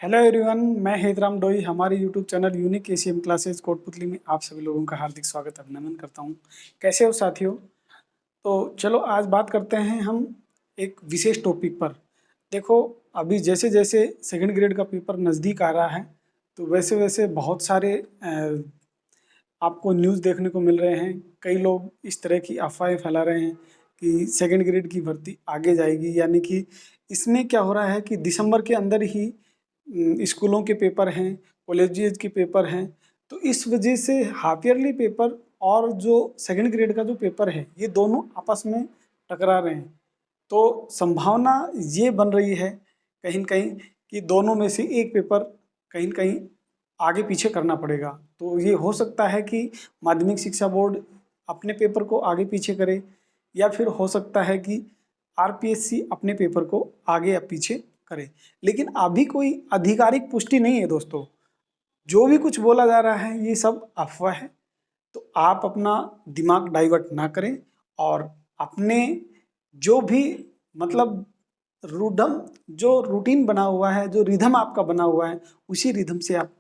Hello everyone, मैं हेतराम डोई। हमारे YouTube channel unique ACM classes Kotputli में आप सभी लोगों का हार्दिक स्वागत अभिनंदन करता हूं। कैसे हो साथियों? तो चलो आज बात करते हैं हम एक विशेष टॉपिक पर। देखो, अभी जैसे जैसे सेकंड ग्रेड का पेपर नज़दीक आ रहा है, तो वैसे वैसे बहुत सारे आपको न्यूज़ देखने को मिल रहे हैं। कई लोग इस तरह की अफवाहें फैला रहे हैं कि सेकंड ग्रेड की भर्ती आगे जाएगी, यानी कि इसमें क्या हो रहा है कि दिसंबर के अंदर ही स्कूलों के पेपर हैं, कॉलेजेस के पेपर हैं। तो इस वजह से हाफ ईयरली पेपर और जो सेकंड ग्रेड का जो पेपर है, ये दोनों आपस में टकरा रहे हैं। तो संभावना ये बन रही है कहीं न कहीं कि दोनों में से एक पेपर कहीं न कहीं आगे पीछे करना पड़ेगा। तो ये हो सकता है कि माध्यमिक शिक्षा बोर्ड अपने पेपर को आगे पीछे करे, या फिर हो सकता है कि आरपीएससी अपने पेपर को आगे या पीछे करे। लेकिन अभी कोई आधिकारिक पुष्टि नहीं है दोस्तों। जो भी कुछ बोला जा रहा है ये सब अफवाह है। तो आप अपना दिमाग डाइवर्ट ना करें और अपने जो भी मतलब रूडम जो रूटीन बना हुआ है, जो रिदम आपका बना हुआ है, उसी रिदम से आप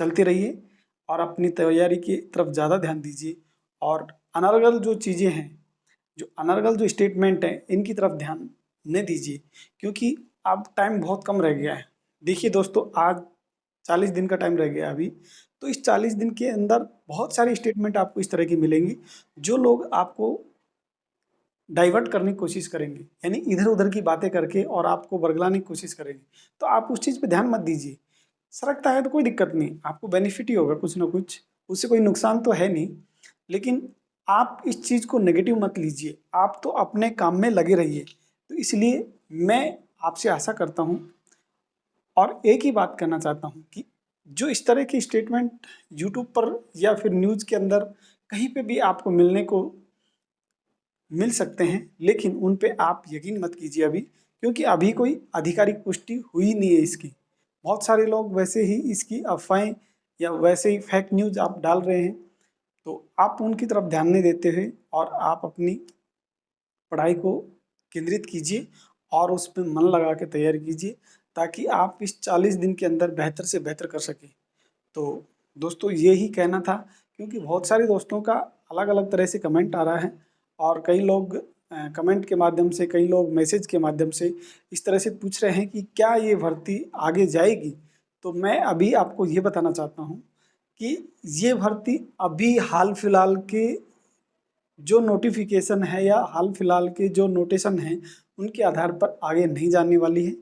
चलते रहिए और अपनी तैयारी की तरफ ज़्यादा ध्यान दीजिए। और अनर्गल जो चीज़ें हैं, जो अनर्गल जो स्टेटमेंट है, इनकी तरफ ध्यान न दीजिए, क्योंकि अब टाइम बहुत कम रह गया है। देखिए दोस्तों, आज 40 दिन का टाइम रह गया अभी। तो इस 40 दिन के अंदर बहुत सारी स्टेटमेंट आपको इस तरह की मिलेंगी, जो लोग आपको डाइवर्ट करने की कोशिश करेंगे, यानी इधर उधर की बातें करके और आपको बरगलाने की कोशिश करेंगे। तो आप उस चीज़ पे ध्यान मत दीजिए। सरकता है तो कोई दिक्कत नहीं, आपको बेनिफिट ही होगा कुछ ना कुछ, उससे कोई नुकसान तो है नहीं। लेकिन आप इस चीज़ को नेगेटिव मत लीजिए, आप तो अपने काम में लगे रहिए। तो इसलिए मैं आपसे आशा करता हूँ और एक ही बात कहना चाहता हूँ कि जो इस तरह की स्टेटमेंट यूट्यूब पर या फिर न्यूज़ के अंदर कहीं पे भी आपको मिलने को मिल सकते हैं, लेकिन उन पे आप यकीन मत कीजिए अभी, क्योंकि अभी कोई आधिकारिक पुष्टि हुई नहीं है इसकी। बहुत सारे लोग वैसे ही इसकी अफवाहें या वैसे ही फेक न्यूज़ आप डाल रहे हैं। तो आप उनकी तरफ ध्यान नहीं देते हुए और आप अपनी पढ़ाई को केंद्रित कीजिए और उस पे मन लगा के तैयारी कीजिए, ताकि आप इस 40 दिन के अंदर बेहतर से बेहतर कर सकें। तो दोस्तों, ये ही कहना था, क्योंकि बहुत सारे दोस्तों का अलग अलग तरह से कमेंट आ रहा है और कई लोग कमेंट के माध्यम से, कई लोग मैसेज के माध्यम से इस तरह से पूछ रहे हैं कि क्या ये भर्ती आगे जाएगी। तो मैं अभी आपको ये बताना चाहता हूँ कि ये भर्ती अभी हाल फिलहाल के जो नोटिफिकेशन है या हाल फिलहाल के जो नोटेशन हैं, उनके आधार पर आगे नहीं जाने वाली है।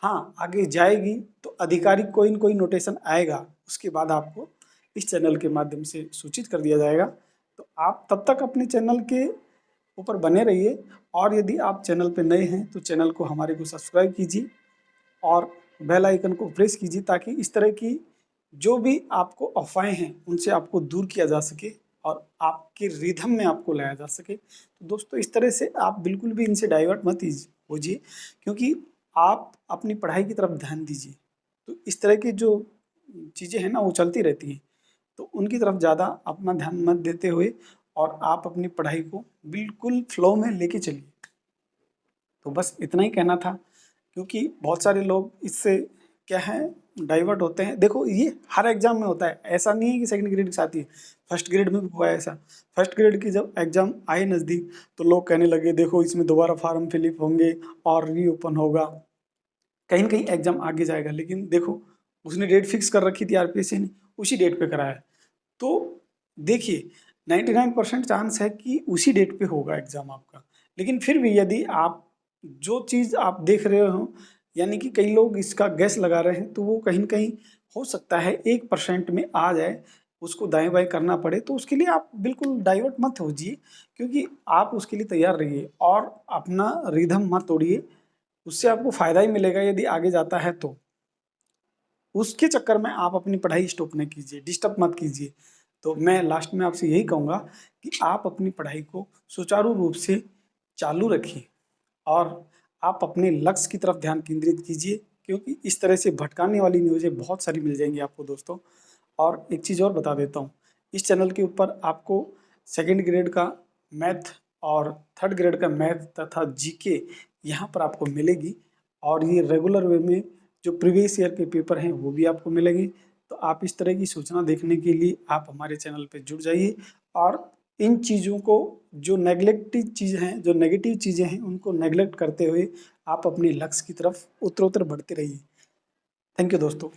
हाँ, आगे जाएगी तो आधिकारिक कोई न कोई नोटेशन आएगा, उसके बाद आपको इस चैनल के माध्यम से सूचित कर दिया जाएगा। तो आप तब तक अपने चैनल के ऊपर बने रहिए, और यदि आप चैनल पे नए हैं तो चैनल को हमारे को सब्सक्राइब कीजिए और बेल आइकन को प्रेस कीजिए, ताकि इस तरह की जो भी आपको अफवाहें हैं उनसे आपको दूर किया जा सके और आपके रिदम में आपको लाया जा सके। तो दोस्तों, इस तरह से आप बिल्कुल भी इनसे डाइवर्ट मत होजिए, क्योंकि आप अपनी पढ़ाई की तरफ ध्यान दीजिए। तो इस तरह की जो चीज़ें हैं ना, वो चलती रहती हैं। तो उनकी तरफ ज़्यादा अपना ध्यान मत देते हुए और आप अपनी पढ़ाई को बिल्कुल फ्लो में लेके चलिए। तो बस इतना ही कहना था, क्योंकि बहुत सारे लोग इससे क्या है, डाइवर्ट होते हैं। देखो, ये हर एग्जाम में होता है, ऐसा नहीं है कि सेकंड ग्रेड के साथ ही, फर्स्ट ग्रेड में भी हुआ है ऐसा। फर्स्ट ग्रेड की जब एग्जाम आए नज़दीक, तो लोग कहने लगे देखो इसमें दोबारा फार्म फिलअप होंगे और रीओपन होगा, कहीं ना कहीं एग्जाम आगे जाएगा। लेकिन देखो, उसने डेट फिक्स कर रखी थी आरपीएससी ने, उसी डेट पे कराया। तो देखिए, 99% चांस है कि उसी डेट पे होगा एग्ज़ाम आपका। लेकिन फिर भी यदि आप जो चीज़ आप देख रहे हो, यानी कि कई लोग इसका गैस लगा रहे हैं, तो वो कहीं न कहीं हो सकता है 1% में आ जाए, उसको दाएँ-बाएँ करना पड़े। तो उसके लिए आप बिल्कुल डाइवर्ट मत होजिए, क्योंकि आप उसके लिए तैयार रहिए और अपना रिदम मत तोड़िए। उससे आपको फ़ायदा ही मिलेगा यदि आगे जाता है तो। उसके चक्कर में आप अपनी पढ़ाई स्टॉप नहीं कीजिए, डिस्टर्ब मत कीजिए। तो मैं लास्ट में आपसे यही कहूँगा कि आप अपनी पढ़ाई को सुचारू रूप से चालू रखिए और आप अपने लक्ष्य की तरफ ध्यान केंद्रित कीजिए, क्योंकि इस तरह से भटकाने वाली न्यूज़ें बहुत सारी मिल जाएँगी आपको दोस्तों। और एक चीज़ और बता देता हूँ, इस चैनल के ऊपर आपको सेकंड ग्रेड का मैथ और थर्ड ग्रेड का मैथ तथा जीके यहाँ पर आपको मिलेगी, और ये रेगुलर वे में जो प्रीवियस ईयर के पेपर हैं वो भी आपको मिलेंगे। तो आप इस तरह की सूचना देखने के लिए आप हमारे चैनल पे जुड़ जाइए और इन चीज़ों को, जो नेगलेक्टेड चीज़ हैं, जो नेगेटिव चीज़ें हैं, उनको नेगलेक्ट करते हुए आप अपने लक्ष्य की तरफ उत्तरोत्तर बढ़ते रहिए। थैंक यू दोस्तों।